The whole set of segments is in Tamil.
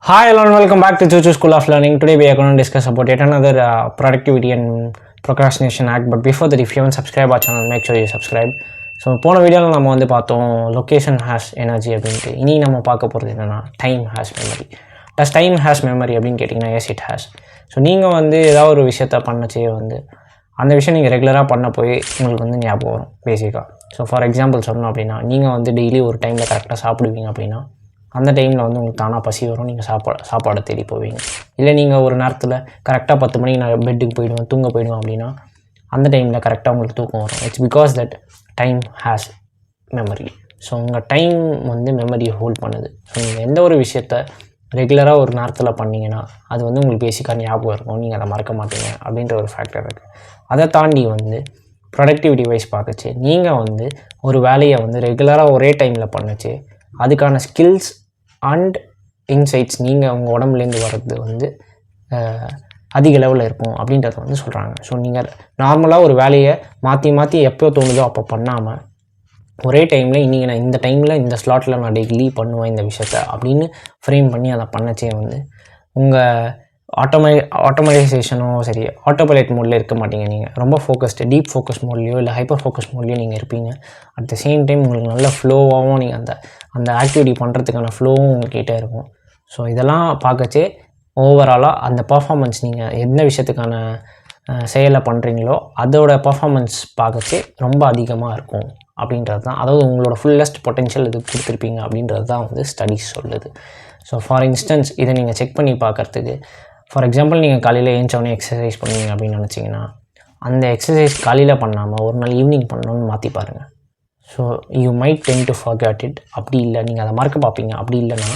Hi, hello, and welcome back to Chuchu School of Learning. Today we are going to discuss about yet another productivity and procrastination hack. But before that, if you haven't subscribed our channel, make sure you subscribe. So போன வீடியோவில் நம்ம வந்து பார்த்தோம் லொக்கேஷன் ஹேஸ் எனர்ஜி அப்படின்ட்டு. இனி நம்ம பார்க்க போகிறது என்னென்னா time has memory. Does time has memory அப்படின்னு கேட்டிங்கன்னா எஸ் இட் ஹேஸ். ஸோ நீங்கள் வந்து ஏதாவது ஒரு விஷயத்த பண்ணச்சே வந்து அந்த விஷயம் நீங்கள் ரெகுலராக பண்ண போய் உங்களுக்கு வந்து ஞாபகம் வரும் பேசிக்காக. ஸோ ஃபார் எக்ஸாம்பிள் சொல்லணும் அப்படின்னா நீங்கள் வந்து டெய்லி ஒரு டைமில் கரெக்டாக சாப்பிடுவீங்க அப்படின்னா அந்த டைமில் வந்து உங்களுக்கு தானாக பசி வரும், நீங்கள் சாப்பாடை தேடி போவீங்க. இல்லை நீங்கள் ஒரு நேரத்தில் கரெக்டாக 10 மணிக்கு நான் பெட்டுக்கு போய்டுவேன், தூங்க போய்டுவேன் அப்படின்னா அந்த டைமில் கரெக்டாக உங்களுக்கு தூக்கம் வரும். It's because that time has memory. So உங்கள் டைம் வந்து மெமரியை ஹோல்ட் பண்ணுது. ஸோ நீங்கள் எந்த ஒரு விஷயத்த ரெகுலராக ஒரு நேரத்தில் பண்ணிங்கன்னா அது வந்து உங்களுக்கு பேசிக்காக ஞாபகம் இருக்கும், நீங்கள் அதை மறக்க மாட்டீங்க அப்படின்ற ஒரு ஃபேக்டர் இருக்குது. அதை தாண்டி வந்து ப்ரொடக்டிவிட்டி வைஸ் பார்க்கச்சு நீங்கள் வந்து ஒரு வேலையை வந்து ரெகுலராக ஒரே டைமில் பண்ணச்சு அதுக்கான ஸ்கில்ஸ் அண்ட் இன்சைட்ஸ் நீங்கள் உங்கள் உடம்புலேருந்து வர்றது வந்து அதிக லெவலில் இருக்கும் அப்படின்றத வந்து சொல்கிறாங்க. ஸோ நீங்கள் நார்மலாக ஒரு வேலையை மாற்றி எப்போ தோணுதோ அப்போ பண்ணாமல் ஒரே டைமில் இன்றைக்கி நான் இந்த டைமில் இந்த ஸ்லாட்டில் நான் டெய்லி பண்ணுவேன் இந்த விஷயத்த அப்படின்னு ஃப்ரேம் பண்ணி அதை பண்ணச்சே வந்து உங்கள் ஆட்டோமைசேஷனோ சரி ஆட்டோ பைலட் மோடில் இருக்க மாட்டீங்க. நீங்கள் ரொம்ப ஃபோக்கஸ்டு டீப் ஃபோக்கஸ் மோட்லேயோ இல்லை ஹைப்பர் ஃபோக்கஸ் மோட்லேயோ நீங்கள் இருப்பீங்க. அட் த சேம் டைம் உங்களுக்கு நல்ல ஃப்ளோவாகவும் நீங்கள் அந்த ஆக்டிவிட்டி பண்ணுறதுக்கான ஃப்ளோவும் உங்கள்கிட்ட இருக்கும். ஸோ இதெல்லாம் பார்க்கச்சே ஓவராலாக அந்த பர்ஃபார்மன்ஸ் நீங்கள் எந்த விஷயத்துக்கான செயலை பண்ணுறீங்களோ அதோட பர்ஃபார்மன்ஸ் பார்க்கச்சே ரொம்ப அதிகமாக இருக்கும் அப்படின்றது தான். அதாவது உங்களோட ஃபுல்லஸ்ட் பொட்டென்ஷியல் இது கொடுத்துருப்பீங்க அப்படின்றது தான் வந்து ஸ்டடீஸ் சொல்லுது. ஸோ ஃபார் இன்ஸ்டன்ஸ் இதை நீங்கள் செக் பண்ணி பார்க்குறதுக்கு ஃபார் எக்ஸாம்பிள் நீங்கள் காலையில் ஏஞ்சோடனே எக்ஸசைஸ் பண்ணுவீங்க அப்படின்னு நினச்சிங்கன்னா அந்த எக்ஸசைஸ் காலையில் பண்ணாமல் ஒரு நாள் ஈவினிங் பண்ணணும்னு மாற்றி பாருங்கள். So you might ten to forget it. அப்படி இல்லை நீங்கள் அதை மறக்க பார்ப்பீங்க. அப்படி இல்லைன்னா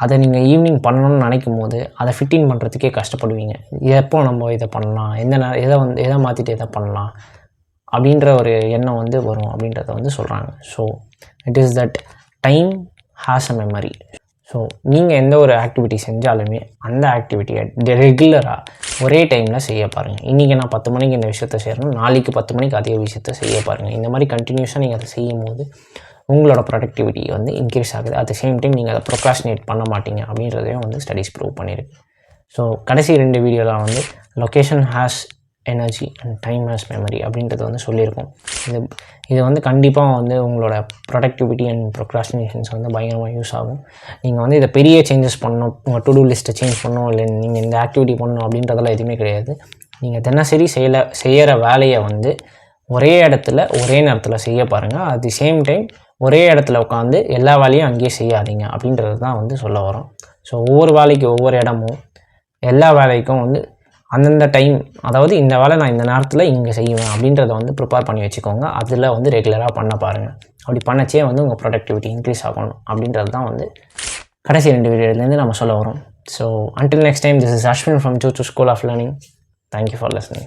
அதை நீங்கள் ஈவினிங் பண்ணணும்னு நினைக்கும் போது அதை ஃபிட்டிங் பண்ணுறதுக்கே கஷ்டப்படுவீங்க. எப்போ நம்ம இதை பண்ணலாம், எதை மாற்றிட்டு எதை பண்ணலாம் அப்படின்ற ஒரு எண்ணம் வந்து வரும் அப்படின்றத வந்து சொல்கிறாங்க. So it is that time has a memory. So நீங்கள் எந்த ஒரு ஆக்டிவிட்டி செஞ்சாலுமே அந்த ஆக்டிவிட்டியை ரெகுலராக ஒரே டைமில் செய்ய பாருங்கள். இன்றைக்கி நான் 10 மணிக்கு இந்த விஷயத்த செய்யணும், நாளைக்கு 10 மணிக்கு அதே விஷயத்த செய்ய பாருங்கள். இந்த மாதிரி கண்டினியூஸாக நீங்கள் அதை செய்யும் போது உங்களோட ப்ரொடக்டிவிட்டி வந்து இன்க்ரீஸ் ஆகுது. அட் த சேம் டைம் நீங்கள் அதை ப்ரொக்ராஸ்டினேட் பண்ண மாட்டீங்க அப்படின்றதையும் வந்து ஸ்டடீஸ் ப்ரூவ் பண்ணியிருக்கு. ஸோ கடைசி 2 வீடியோவில் வந்து location has energy and time has memory அப்படின்றத வந்து சொல்லியிருக்கோம். இது வந்து கண்டிப்பாக வந்து உங்களோட ப்ரொடக்டிவிட்டி அண்ட் ப்ரொக்ராஸ்டினேஷன்ஸ் வந்து பயங்கரமாக யூஸ் ஆகும். நீங்கள் வந்து இதை பெரிய சேஞ்சஸ் பண்ணணும், உங்கள் டு டூ லிஸ்ட்டை சேஞ்ச் பண்ணணும், இல்லை நீங்கள் இந்த ஆக்டிவிட்டி பண்ணணும் அப்படின்றதெல்லாம் எதுவுமே கிடையாது. நீங்கள் தினசரி செய்கிற வேலையை வந்து ஒரே இடத்துல ஒரே நேரத்தில் செய்ய பாருங்கள். அட் தி சேம் டைம் ஒரே இடத்துல உட்காந்து எல்லா வேலையும் அங்கேயே செய்யாதீங்க அப்படின்றது தான் வந்து சொல்ல வரோம். ஸோ ஒவ்வொரு வேலைக்கு ஒவ்வொரு இடமும் எல்லா வேலைக்கும் வந்து அந்தந்த டைம், அதாவது இந்த வேலை நான் இந்த நேரத்தில் இங்கே செய்வேன் அப்படின்றத வந்து ப்ரிப்பேர் பண்ணி வச்சுக்கோங்க. அதில் வந்து ரெகுலராக பண்ண பாருங்கள். அப்படி பண்ணச்சே வந்து உங்கள் ப்ரொடக்டிவிட்டி இன்க்ரீஸ் ஆகணும் அப்படின்றது தான் வந்து கடைசி 2 வீடியோலேருந்து நம்ம சொல்ல வரோம். So until next time, this is Ashwin from Chuchu School of Learning. Thank you for listening.